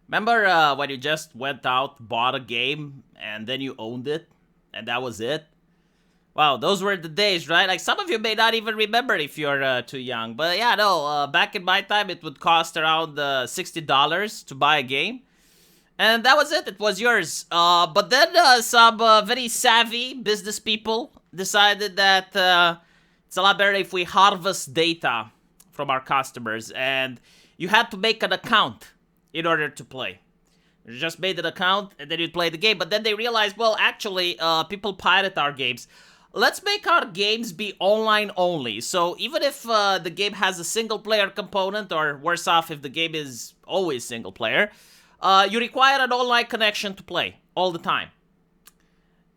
Remember when you just went out, bought a game, and then you owned it, and that was it? Wow, those were the days, right? Like, some of you may not even remember if you're too young. But yeah, no, back in my time, it would cost around $60 to buy a game. And that was it. It was yours. But then some very savvy business people decided that it's a lot better if we harvest data from our customers. And you had to make an account in order to play. You just made an account and then you'd play the game. But then they realized, well, actually, people pirate our games. Let's make our games be online only. So even if the game has a single player component, or worse off, if the game is always single player, you require an online connection to play all the time.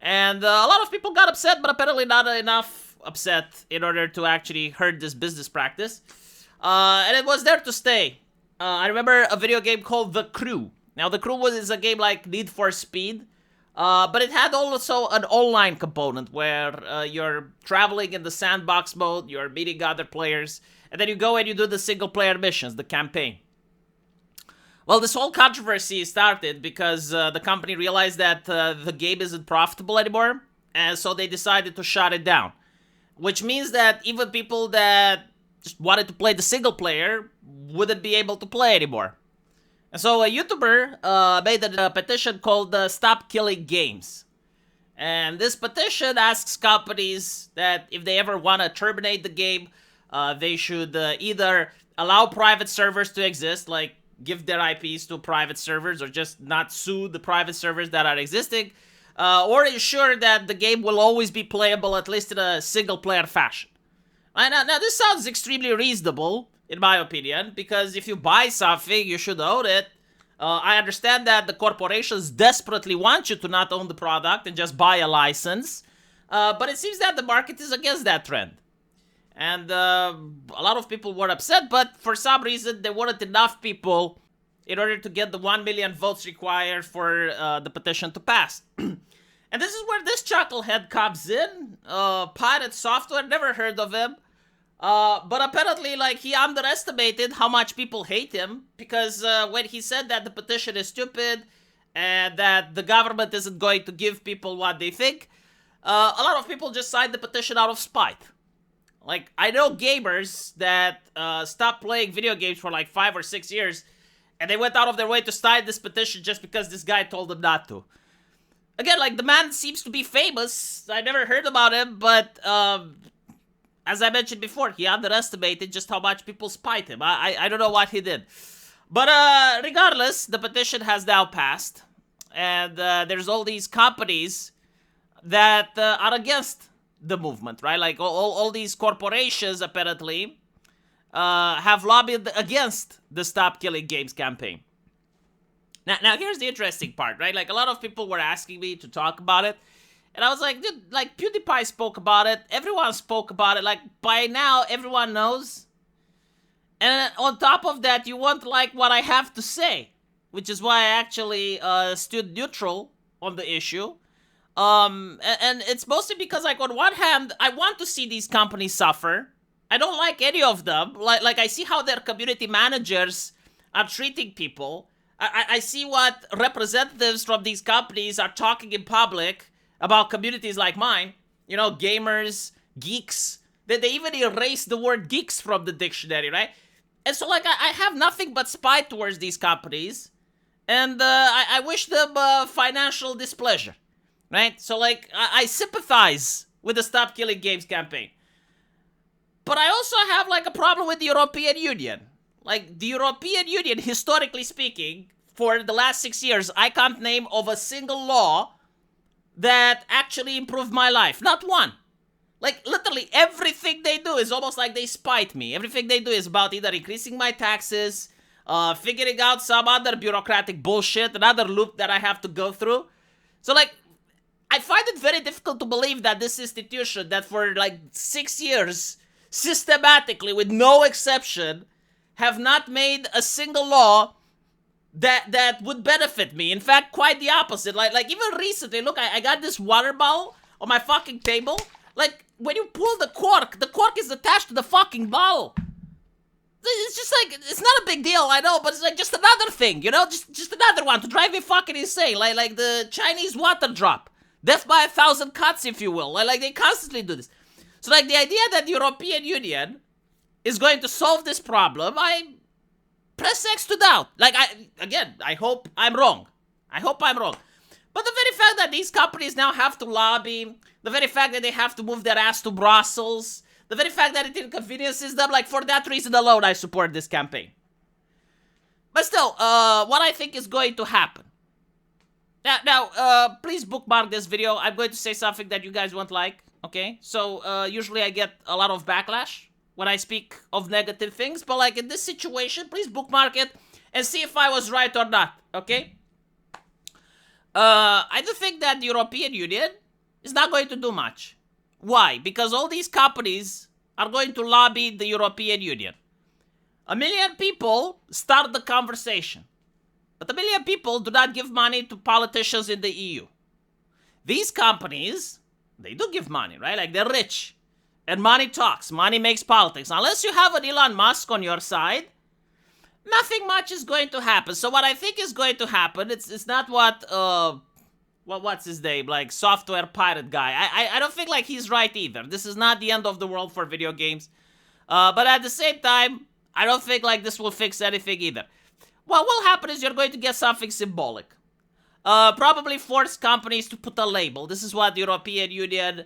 And a lot of people got upset, but apparently not enough upset in order to actually hurt this business practice. And it was there to stay. I remember a video game called The Crew. Now, The Crew is a game like Need for Speed. But it had also an online component where you're traveling in the sandbox mode, you're meeting other players, and then you go and you do the single-player missions, the campaign. Well, this whole controversy started because the company realized that the game isn't profitable anymore, and so they decided to shut it down. Which means that even people that just wanted to play the single-player wouldn't be able to play anymore. And so a YouTuber made a petition called Stop Killing Games. And this petition asks companies that if they ever want to terminate the game, they should either allow private servers to exist, like give their IPs to private servers, or just not sue the private servers that are existing, or ensure that the game will always be playable, at least in a single-player fashion. Now, this sounds extremely reasonable, in my opinion, because if you buy something, you should own it. I understand that the corporations desperately want you to not own the product and just buy a license, but it seems that the market is against that trend. And a lot of people were upset, but for some reason, there weren't enough people in order to get the 1 million votes required for the petition to pass. And this is where this chucklehead comes in. Pirate Software, never heard of him. But apparently, like, he underestimated how much people hate him, because when he said that the petition is stupid and that the government isn't going to give people what they think, a lot of people just signed the petition out of spite. Like, I know gamers that stopped playing video games for like 5 or 6 years, and they went out of their way to sign this petition just because this guy told them not to. Again, like, the man seems to be famous. I never heard about him, but as I mentioned before, he underestimated just how much people spite him. I don't know what he did. But regardless, the petition has now passed. And there's all these companies that are against the movement, right? Like, all these corporations, apparently, have lobbied against the Stop Killing Games campaign. Now, here's the interesting part, right? Like, a lot of people were asking me to talk about it. And I was like, dude, like, PewDiePie spoke about it. Everyone spoke about it. Like, by now, everyone knows. And on top of that, you won't like what I have to say. Which is why I actually stood neutral on the issue. And it's mostly because, like, on one hand, I want to see these companies suffer. I don't like any of them. Like I see how their community managers are treating people. I see what representatives from these companies are talking in public about communities like mine, you know, gamers, geeks. They even erased the word geeks from the dictionary, right? And so, like, I have nothing but spite towards these companies, and I wish them financial displeasure, right? So, like, I sympathize with the Stop Killing Games campaign. But I also have, like, a problem with the European Union. Like, the European Union, historically speaking, for the last 6 years, I can't name of a single law that actually improved my life. Not one. Like, literally, everything they do is almost like they spite me. Everything they do is about either increasing my taxes, figuring out some other bureaucratic bullshit, another loop that I have to go through. So, like, I find it very difficult to believe that this institution that for, like, 6 years, systematically, with no exception, have not made a single law that would benefit me. In fact, quite the opposite. Like even recently, look, I got this water bottle on my fucking table. Like, when you pull the cork is attached to the fucking bottle. It's just like, it's not a big deal, I know, but it's like just another thing, you know? Just another one to drive me fucking insane. Like the Chinese water drop. Death by 1,000 cuts, if you will. Like they constantly do this. So like the idea that the European Union is going to solve this problem, I press X to doubt. Like, I hope I'm wrong. I hope I'm wrong. But the very fact that these companies now have to lobby, the very fact that they have to move their ass to Brussels, the very fact that it inconveniences them, like, for that reason alone, I support this campaign. But still, what I think is going to happen. Now, please bookmark this video. I'm going to say something that you guys won't like, okay? So, usually I get a lot of backlash when I speak of negative things, but, like, in this situation, please bookmark it and see if I was right or not, okay? I do think that the European Union is not going to do much. Why? Because all these companies are going to lobby the European Union. 1 million people start the conversation. But 1 million people do not give money to politicians in the EU. These companies, they do give money, right? Like, they're rich. And money talks. Money makes politics. Unless you have an Elon Musk on your side, nothing much is going to happen. So what I think is going to happen, it's not what's his name? Like, software pirate guy. I don't think, like, he's right either. This is not the end of the world for video games. But at the same time, I don't think, like, this will fix anything either. What will happen is you're going to get something symbolic. Probably force companies to put a label. This is what the European Union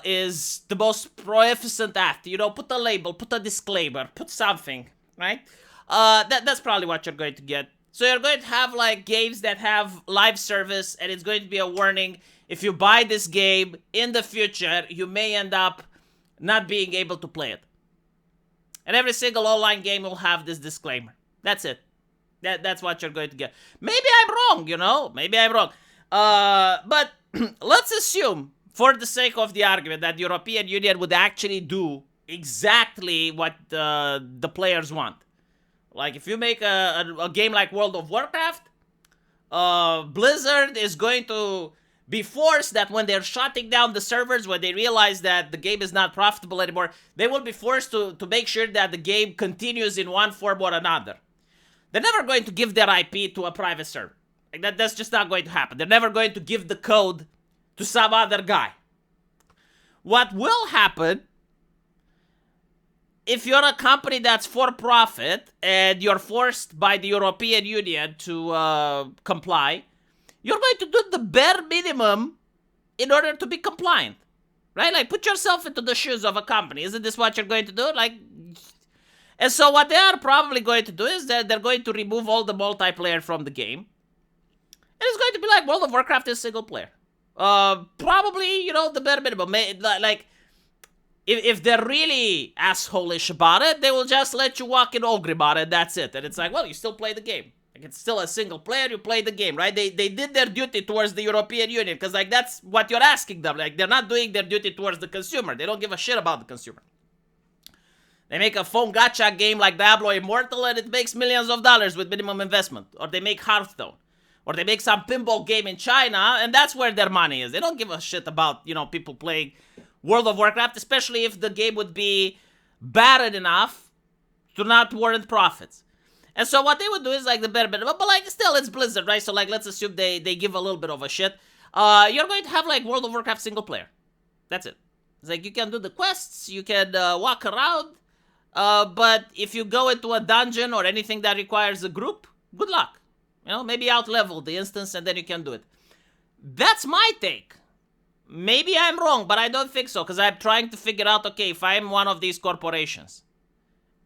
is the most proficient at. You know, put a label, put a disclaimer, put something, right? That's probably what you're going to get. So you're going to have, like, games that have live service, and it's going to be a warning. If you buy this game in the future, you may end up not being able to play it. And every single online game will have this disclaimer. That's it. That's what you're going to get. Maybe I'm wrong, you know? Maybe I'm wrong. But let's assume, for the sake of the argument, that the European Union would actually do exactly what the players want. Like, if you make a game like World of Warcraft, Blizzard is going to be forced that when they're shutting down the servers, when they realize that the game is not profitable anymore, they will be forced to make sure that the game continues in one form or another. They're never going to give their IP to a private server. Like, that's just not going to happen. They're never going to give the code to some other guy. What will happen, if you're a company that's for profit and you're forced by the European Union to comply, you're going to do the bare minimum in order to be compliant, right? Like, put yourself into the shoes of a company. Isn't this what you're going to do? Like, and so what they are probably going to do is that they're going to remove all the multiplayer from the game. And it's going to be like World of Warcraft is single player. Probably, you know, the bare minimum. Like, if they're really asshole-ish about it, they will just let you walk in Ogrimmar and that's it. And it's like, well, you still play the game. Like, it's still a single player, you play the game, right? They did their duty towards the European Union, because, like, that's what you're asking them. Like, they're not doing their duty towards the consumer. They don't give a shit about the consumer. They make a phone gacha game like Diablo Immortal and it makes millions of dollars with minimum investment. Or they make Hearthstone. Or they make some pinball game in China and that's where their money is. They don't give a shit about, you know, people playing World of Warcraft, especially if the game would be bad enough to not warrant profits. And so what they would do is, like, the better bit, but, like, still, it's Blizzard, right? So, like, let's assume they give a little bit of a shit. You're going to have, like, World of Warcraft single player. That's it. It's like, you can do the quests, you can walk around, but if you go into a dungeon or anything that requires a group, good luck. You know, maybe out-level the instance and then you can do it. That's my take. Maybe I'm wrong, but I don't think so, because I'm trying to figure out, okay, if I'm one of these corporations,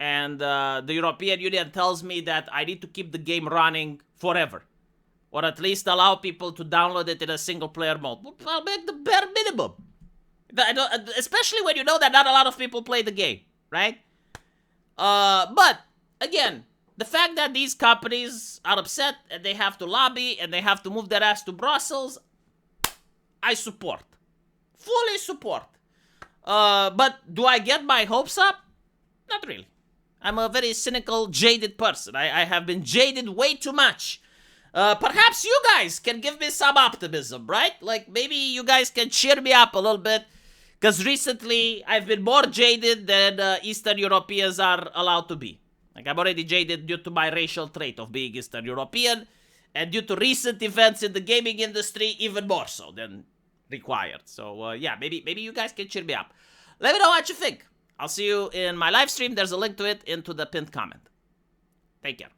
and the European Union tells me that I need to keep the game running forever, or at least allow people to download it in a single-player mode, I'll make the bare minimum. Especially when you know that not a lot of people play the game, right? But, again, the fact that these companies are upset and they have to lobby and they have to move their ass to Brussels, I support. Fully support. But do I get my hopes up? Not really. I'm a very cynical, jaded person. I have been jaded way too much. Perhaps you guys can give me some optimism, right? Like, maybe you guys can cheer me up a little bit. Because recently, I've been more jaded than Eastern Europeans are allowed to be. Like, I'm already jaded due to my racial trait of being Eastern European, and due to recent events in the gaming industry, even more so than required. So, yeah, maybe you guys can cheer me up. Let me know what you think. I'll see you in my live stream. There's a link to it into the pinned comment. Take care.